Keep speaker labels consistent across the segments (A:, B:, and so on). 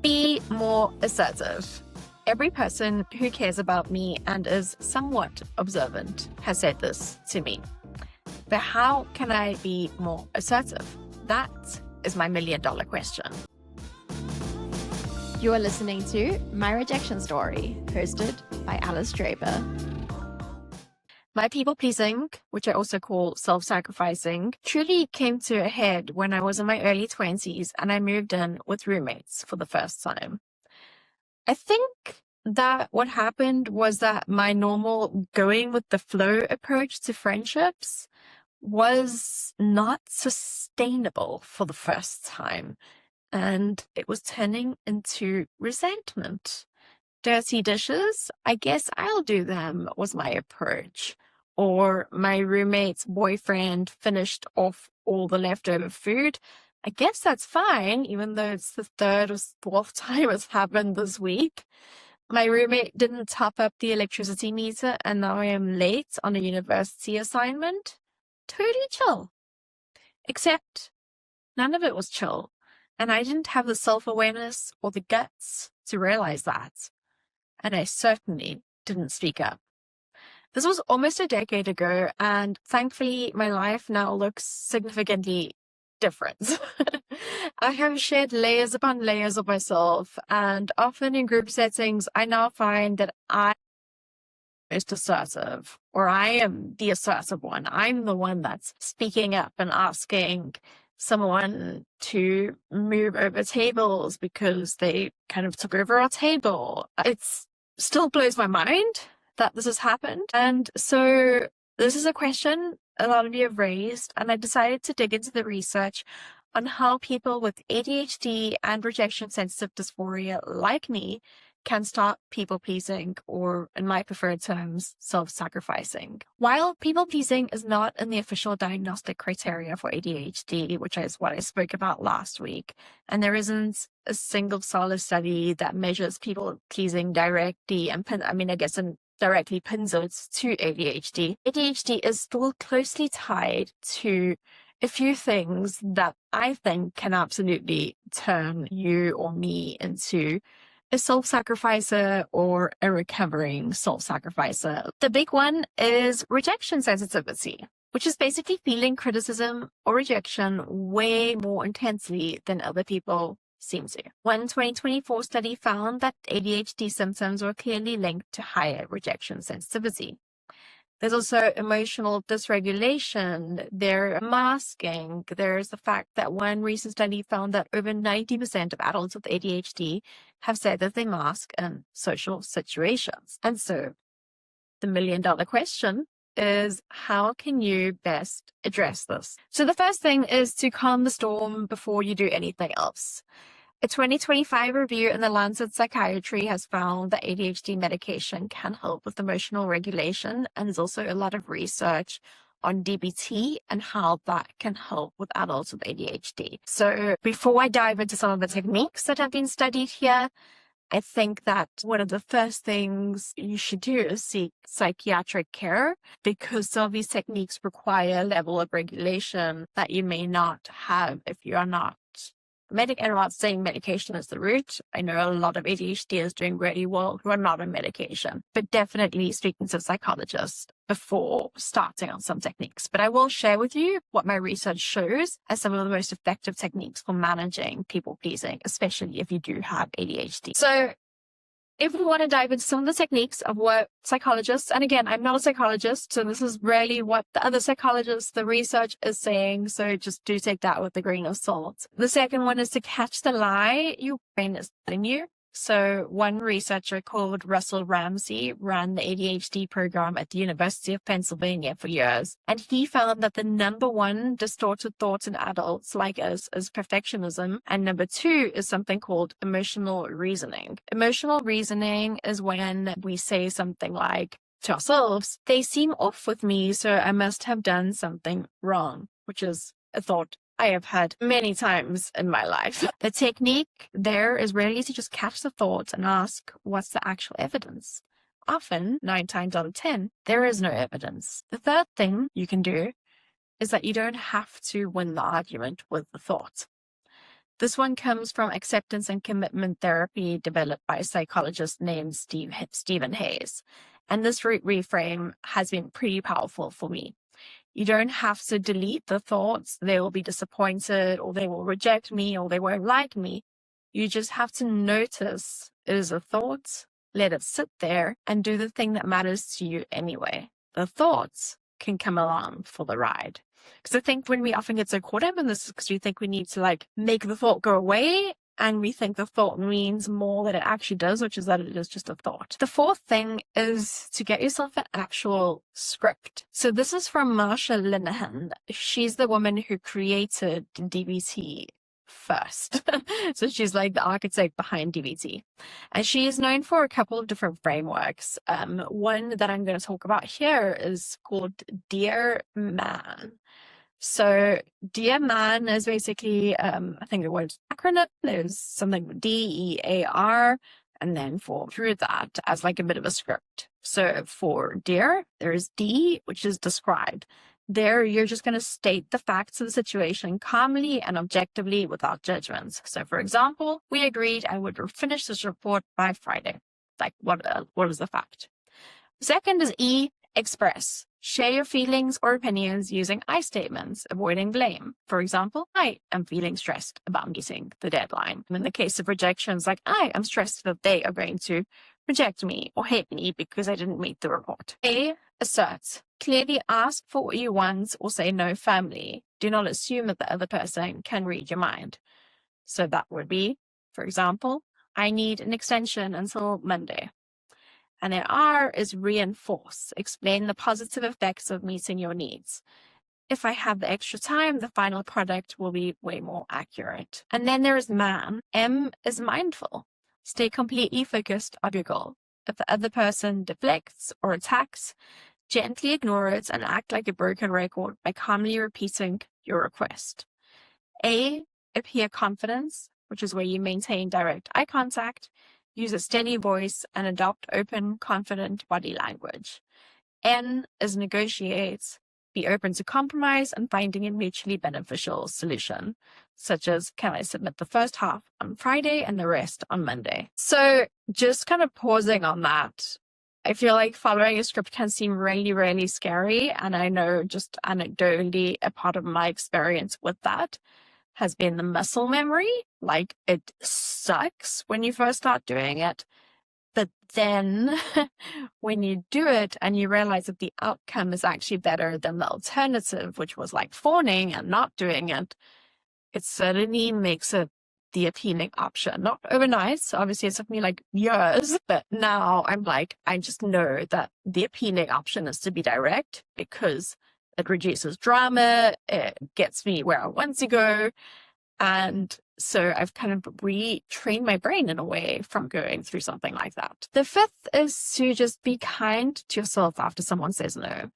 A: Be more assertive. Every person who cares about me and is somewhat observant has said this to me. But how can I be more assertive? That is my million-dollar question.
B: You are listening to My Rejection Story, hosted by Alice Draper.
A: My people-pleasing, which I also call self-sacrificing, truly came to a head when I was in my early 20s and I moved in with roommates for the first time. I think that what happened was that my normal going with the flow approach to friendships was not sustainable for the first time, and it was turning into resentment. Dirty dishes, I guess I'll do them, was my approach. Or my roommate's boyfriend finished off all the leftover food. I guess that's fine, even though it's the third or fourth time it's happened this week. My roommate didn't top up the electricity meter and now I am late on a university assignment. Totally chill. Except none of it was chill. And I didn't have the self-awareness or the guts to realize that. And I certainly didn't speak up. This was almost a decade ago, and thankfully my life now looks significantly different. I have shared layers upon layers of myself, and often in group settings, I now find that I'm most assertive, or I am the assertive one. I'm the one that's speaking up and asking someone to move over tables because they kind of took over our table. It's still blows my mind that this has happened. And so this is a question a lot of you have raised, and I decided to dig into the research on how people with ADHD and rejection sensitive dysphoria like me can stop people-pleasing, or in my preferred terms, self-sacrificing. While people-pleasing is not in the official diagnostic criteria for ADHD, which is what I spoke about last week, and there isn't a single solid study that measures people-pleasing directly, and directly pins it to ADHD. ADHD is still closely tied to a few things that I think can absolutely turn you or me into a self-sacrificer or a recovering self-sacrificer. The big one is rejection sensitivity, which is basically feeling criticism or rejection way more intensely than other people seem to. One 2024 study found that ADHD symptoms were clearly linked to higher rejection sensitivity. There's also emotional dysregulation, there's masking, there's the fact that one recent study found that over 90% of adults with ADHD have said that they mask in social situations. And so the million-dollar question is, how can you best address this? So the first thing is to calm the storm before you do anything else. A 2025 review in the Lancet Psychiatry has found that ADHD medication can help with emotional regulation, and there's also a lot of research on DBT and how that can help with adults with ADHD. So before I dive into some of the techniques that have been studied here, I think that one of the first things you should do is seek psychiatric care, because some of these techniques require a level of regulation that you may not have if you are not and I'm not saying medication is the root. I know a lot of ADHD is doing really well who are not on medication, but definitely speaking to a psychologist before starting on some techniques. But I will share with you what my research shows as some of the most effective techniques for managing people pleasing, especially if you do have ADHD. So if we want to dive into some of the techniques of what psychologists, and again, I'm not a psychologist, so this is really what the other psychologists, the research is saying, so just do take that with a grain of salt. The second one is to catch the lie your brain is telling you. So one researcher called Russell Ramsay ran the ADHD program at the University of Pennsylvania for years. And he found that the number one distorted thought in adults like us is perfectionism. And number two is something called emotional reasoning. Emotional reasoning is when we say something like to ourselves, they seem off with me, so I must have done something wrong, which is a thought I have had many times in my life. The technique there is really to just catch the thoughts and ask, what's the actual evidence? Often, 9 times out of 10, there is no evidence. The third thing you can do is that you don't have to win the argument with the thought. This one comes from acceptance and commitment therapy developed by a psychologist named Stephen Hayes. And this reframe has been pretty powerful for me. You don't have to delete the thoughts. They will be disappointed, or they will reject me, or they won't like me. You just have to notice it is a thought, let it sit there, and do the thing that matters to you anyway. The thoughts can come along for the ride. Because I think when we often get so caught up in this, because we think we need to make the thought go away, and we think the thought means more than it actually does, which is that it is just a thought. The fourth thing is to get yourself an actual script. So this is from Marsha Linehan. She's the woman who created DBT first. So she's like the architect behind DBT. And she is known for a couple of different frameworks. One that I'm going to talk about here is called Dear Man. So Dear Man is basically, I think the word's acronym. There's something with DEAR, and then through that as like a bit of a script. So for Dear, there's D, which is described. There, you're just going to state the facts of the situation calmly and objectively without judgments. So, for example, we agreed I would finish this report by Friday. Like, what is the fact? Second is E, express. Share your feelings or opinions using I statements, avoiding blame. For example, I am feeling stressed about meeting the deadline. And in the case of rejections, like I am stressed that they are going to reject me or hate me because I didn't meet the report. A, assert. Clearly ask for what you want or say no firmly. Do not assume that the other person can read your mind. So that would be, for example, I need an extension until Monday. And then R is reinforce. Explain the positive effects of meeting your needs. If I have the extra time, the final product will be way more accurate. And then there is man. M is mindful. Stay completely focused on your goal. If the other person deflects or attacks, gently ignore it and act like a broken record by calmly repeating your request. A, appear confidence, which is where you maintain direct eye contact, use a steady voice, and adopt open, confident body language. N is negotiate. Be open to compromise and finding a mutually beneficial solution, such as, can I submit the first half on Friday and the rest on Monday? So just kind of pausing on that, I feel like following a script can seem really, really scary. And I know just anecdotally, a part of my experience with that has been the muscle memory. Like, it sucks when you first start doing it. But then when you do it and you realize that the outcome is actually better than the alternative, which was like fawning and not doing it, it certainly makes it the appealing option. Not overnight. So obviously it took me like years, but now I'm like, I just know that the appealing option is to be direct because it reduces drama. It gets me where I want to go. And so I've kind of retrained my brain in a way from going through something like that. The fifth is to just be kind to yourself after someone says no.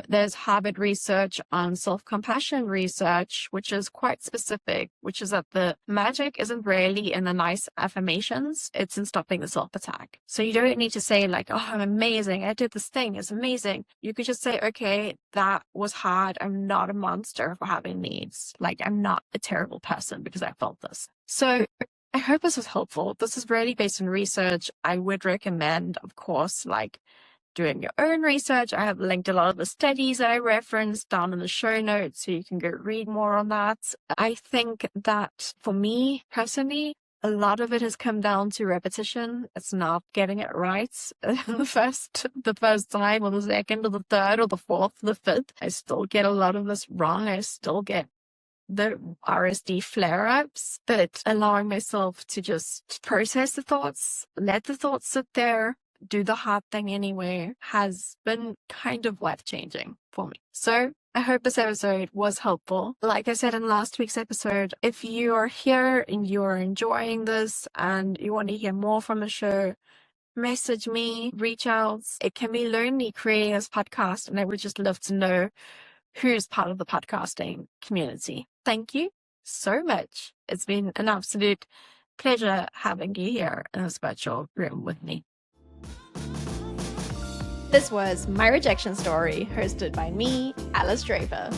A: There's Harvard research on self-compassion research, which is quite specific, which is that the magic isn't really in the nice affirmations, it's in stopping the self-attack. So you don't need to say like, oh, I'm amazing, I did this thing, it's amazing. You could just say, okay, that was hard. I'm not a monster for having needs. Like, I'm not a terrible person because I felt this. So I hope this was helpful. This is really based on research. I would recommend, of course, like, doing your own research. I have linked a lot of the studies that I referenced down in the show notes, so you can go read more on that. I think that for me personally, a lot of it has come down to repetition. It's not getting it right the first time, or the second, or the third, or the fourth, or the fifth. I still get a lot of this wrong. I still get the RSD flare-ups, but allowing myself to just process the thoughts, let the thoughts sit there, do the hard thing anyway, has been kind of life-changing for me. So I hope this episode was helpful. Like I said in last week's episode, if you are here and you are enjoying this and you want to hear more from the show, message me, reach out. It can be lonely creating this podcast, and I would just love to know who's part of the podcasting community. Thank you so much. It's been an absolute pleasure having you here in this virtual room with me.
B: This was My Rejection Story, hosted by me, Alice Draper.